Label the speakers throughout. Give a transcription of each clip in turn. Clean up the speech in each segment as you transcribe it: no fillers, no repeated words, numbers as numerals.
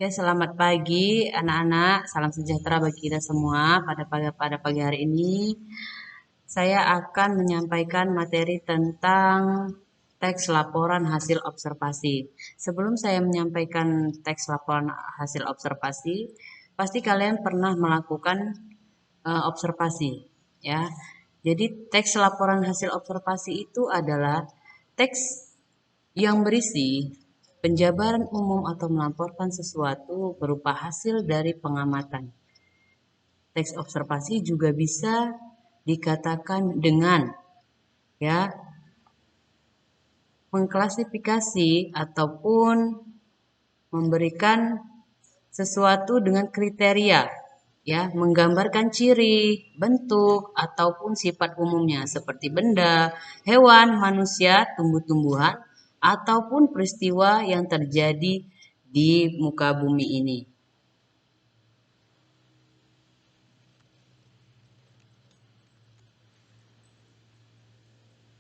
Speaker 1: Oke, selamat pagi anak-anak. Salam sejahtera bagi kita semua. Pada pagi hari ini, saya akan menyampaikan materi tentang teks laporan hasil observasi. Sebelum saya menyampaikan teks laporan hasil observasi, pasti kalian pernah melakukan observasi, ya. Jadi teks laporan hasil observasi itu adalah teks yang berisi penjabaran umum atau melaporkan sesuatu berupa hasil dari pengamatan. Teks observasi juga bisa dikatakan dengan ya mengklasifikasi ataupun memberikan sesuatu dengan kriteria, ya, menggambarkan ciri, bentuk ataupun sifat umumnya seperti benda, hewan, manusia, tumbuh-tumbuhan ataupun peristiwa yang terjadi di muka bumi ini.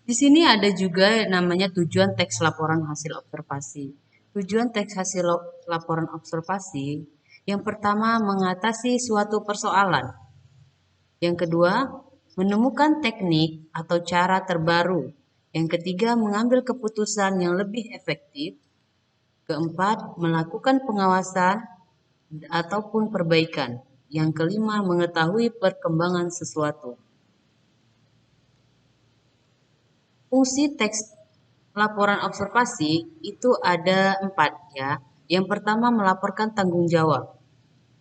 Speaker 1: Di sini ada juga namanya tujuan teks laporan hasil observasi. Tujuan teks hasil laporan observasi yang pertama mengatasi suatu persoalan. Yang kedua, menemukan teknik atau cara terbaru. Yang ketiga, mengambil keputusan yang lebih efektif. Keempat, melakukan pengawasan ataupun perbaikan. Yang kelima, mengetahui perkembangan sesuatu. Fungsi teks laporan observasi itu ada 4, ya. Yang pertama, melaporkan tanggung jawab.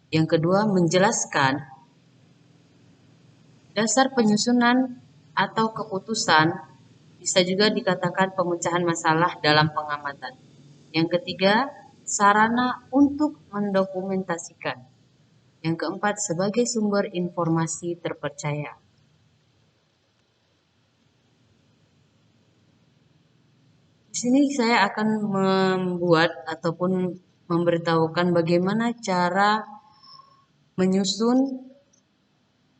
Speaker 1: Yang kedua, menjelaskan dasar penyusunan atau keputusan, bisa juga dikatakan pemecahan masalah dalam pengamatan. Yang ketiga, sarana untuk mendokumentasikan. Yang keempat, sebagai sumber informasi terpercaya. Di sini saya akan membuat ataupun memberitahukan bagaimana cara menyusun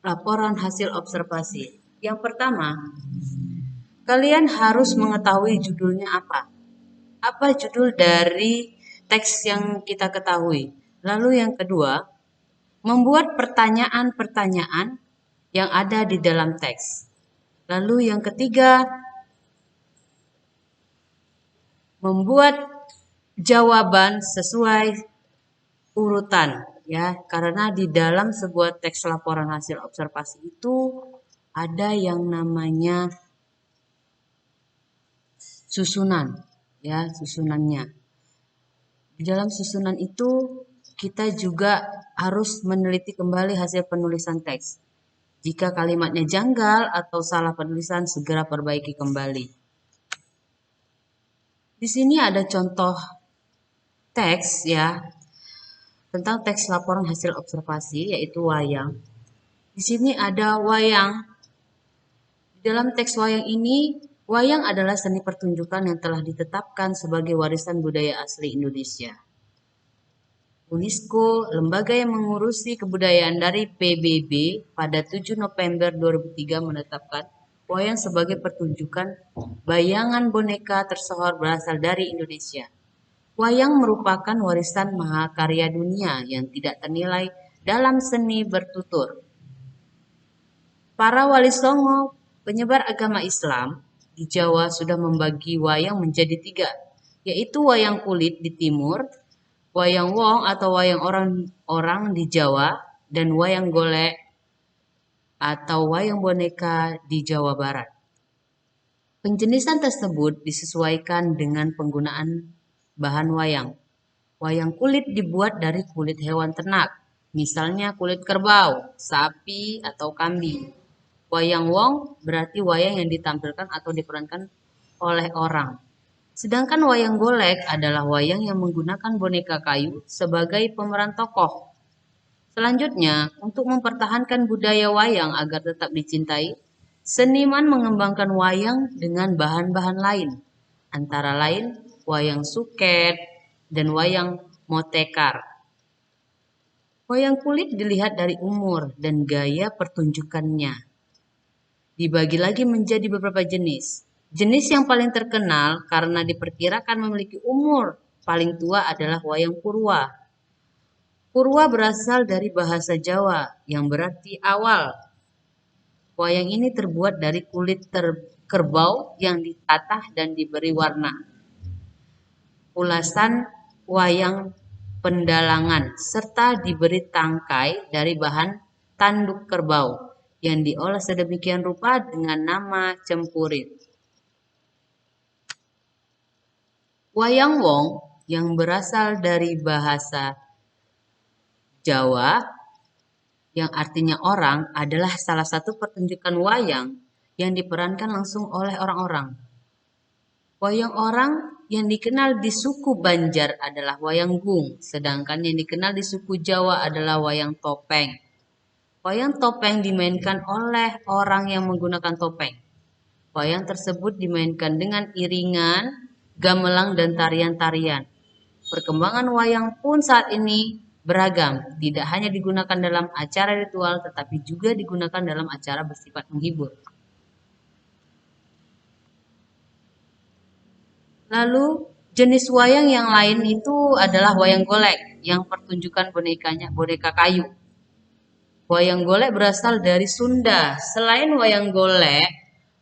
Speaker 1: laporan hasil observasi. Yang pertama, kalian harus mengetahui judulnya apa. Apa judul dari teks yang kita ketahui. Lalu yang kedua, membuat pertanyaan-pertanyaan yang ada di dalam teks. Lalu yang ketiga, membuat jawaban sesuai urutan, ya, karena di dalam sebuah teks laporan hasil observasi itu ada yang namanya susunan, ya, susunannya. Di dalam susunan itu kita juga harus meneliti kembali hasil penulisan teks. Jika kalimatnya janggal atau salah penulisan, segera perbaiki kembali. Di sini ada contoh teks, ya, tentang teks laporan hasil observasi, yaitu wayang. Di sini ada wayang. Di dalam teks wayang ini, wayang adalah seni pertunjukan yang telah ditetapkan sebagai warisan budaya asli Indonesia. UNESCO, lembaga yang mengurusi kebudayaan dari PBB, pada 7 November 2003 menetapkan wayang sebagai pertunjukan bayangan boneka tersohor berasal dari Indonesia. Wayang merupakan warisan mahakarya dunia yang tidak ternilai dalam seni bertutur. Para wali songo penyebar agama Islam di Jawa sudah membagi wayang menjadi 3, yaitu wayang kulit di timur, wayang wong atau wayang orang di Jawa, dan wayang golek atau wayang boneka di Jawa Barat. Penjenisan tersebut disesuaikan dengan penggunaan bahan wayang. Wayang kulit dibuat dari kulit hewan ternak, misalnya kulit kerbau, sapi, atau kambing. Wayang wong berarti wayang yang ditampilkan atau diperankan oleh orang. Sedangkan wayang golek adalah wayang yang menggunakan boneka kayu sebagai pemeran tokoh. Selanjutnya, untuk mempertahankan budaya wayang agar tetap dicintai, seniman mengembangkan wayang dengan bahan-bahan lain, antara lain wayang suket dan wayang motekar. Wayang kulit dilihat dari umur dan gaya pertunjukannya. Dibagi lagi menjadi beberapa jenis. Jenis yang paling terkenal karena diperkirakan memiliki umur paling tua adalah wayang purwa. Purwa berasal dari bahasa Jawa yang berarti awal. Wayang ini terbuat dari kulit kerbau yang ditatah dan diberi warna. Ulasan wayang pendalangan serta diberi tangkai dari bahan tanduk kerbau yang diolah sedemikian rupa dengan nama cempurit. Wayang wong yang berasal dari bahasa Jawa yang artinya orang adalah salah satu pertunjukan wayang yang diperankan langsung oleh orang-orang. Wayang orang yang dikenal di suku Banjar adalah wayang gung, sedangkan yang dikenal di suku Jawa adalah wayang topeng. Wayang topeng dimainkan oleh orang yang menggunakan topeng. Wayang tersebut dimainkan dengan iringan, gamelan, dan tarian-tarian. Perkembangan wayang pun saat ini beragam, tidak hanya digunakan dalam acara ritual, tetapi juga digunakan dalam acara bersifat menghibur. Lalu jenis wayang yang lain itu adalah wayang golek, yang pertunjukan bonekanya boneka kayu. Wayang golek berasal dari Sunda. Selain wayang golek,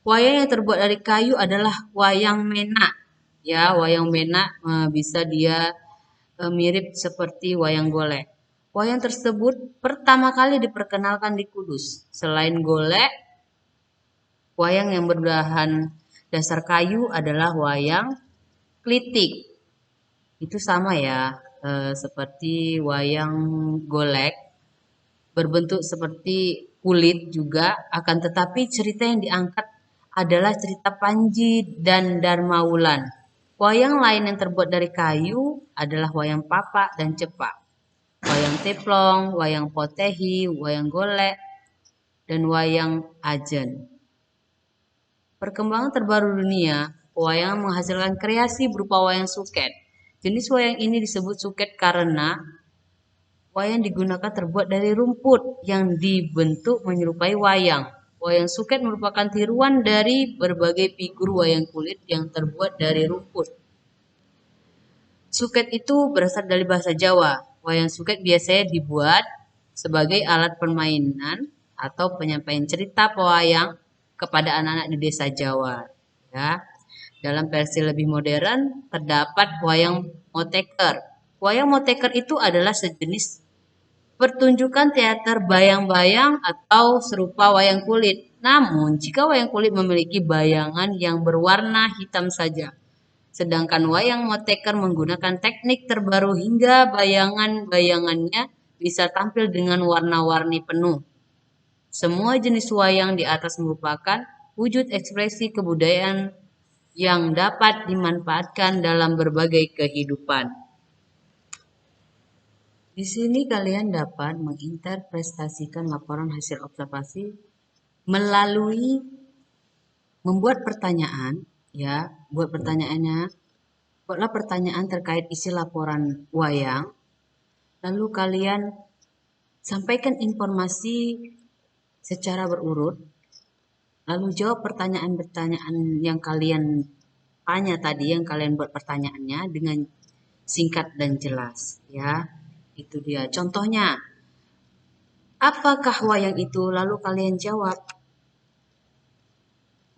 Speaker 1: wayang yang terbuat dari kayu adalah wayang menak. Ya, wayang menak bisa dia mirip seperti wayang golek. Wayang tersebut pertama kali diperkenalkan di Kudus. Selain golek, wayang yang berbahan dasar kayu adalah wayang klitik. Itu sama ya, seperti wayang golek, berbentuk seperti kulit juga, akan tetapi cerita yang diangkat adalah cerita Panji dan Darmawulan. Wayang lain yang terbuat dari kayu adalah wayang papak dan cepak, wayang teplong, wayang potehi, wayang golek, dan wayang ajen. Perkembangan terbaru dunia, wayang menghasilkan kreasi berupa wayang suket. Jenis wayang ini disebut suket karena wayang digunakan terbuat dari rumput yang dibentuk menyerupai wayang. Wayang suket merupakan tiruan dari berbagai figur wayang kulit yang terbuat dari rumput. Suket itu berasal dari bahasa Jawa. Wayang suket biasanya dibuat sebagai alat permainan atau penyampaian cerita pewayang kepada anak-anak di desa Jawa. Ya. Dalam versi lebih modern terdapat wayang moteker. Wayang moteker itu adalah sejenis pertunjukan teater bayang-bayang atau serupa wayang kulit. Namun, jika wayang kulit memiliki bayangan yang berwarna hitam saja, sedangkan wayang moteker menggunakan teknik terbaru hingga bayangan-bayangannya bisa tampil dengan warna-warni penuh. Semua jenis wayang di atas merupakan wujud ekspresi kebudayaan yang dapat dimanfaatkan dalam berbagai kehidupan. Di sini kalian dapat menginterpretasikan laporan hasil observasi melalui membuat pertanyaan, ya, buatlah pertanyaan terkait isi laporan wayang, lalu kalian sampaikan informasi secara berurut, lalu jawab pertanyaan-pertanyaan yang kalian tanya tadi, yang kalian buat pertanyaannya dengan singkat dan jelas, ya. Itu dia. Contohnya, apakah wayang itu? Lalu kalian jawab.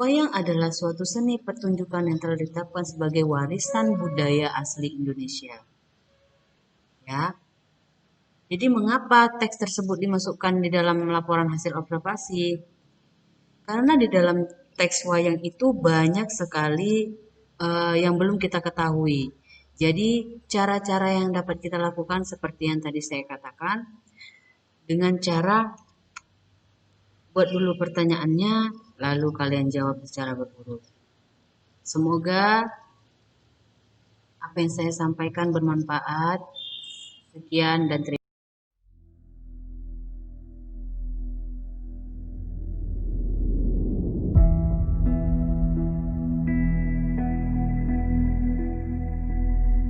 Speaker 1: Wayang adalah suatu seni pertunjukan yang telah ditetapkan sebagai warisan budaya asli Indonesia. Ya. Jadi mengapa teks tersebut dimasukkan di dalam laporan hasil observasi? Karena di dalam teks wayang itu banyak sekali yang belum kita ketahui. Jadi cara-cara yang dapat kita lakukan seperti yang tadi saya katakan, dengan cara buat dulu pertanyaannya, lalu kalian jawab secara berurut. Semoga apa yang saya sampaikan bermanfaat. Sekian dan terima kasih.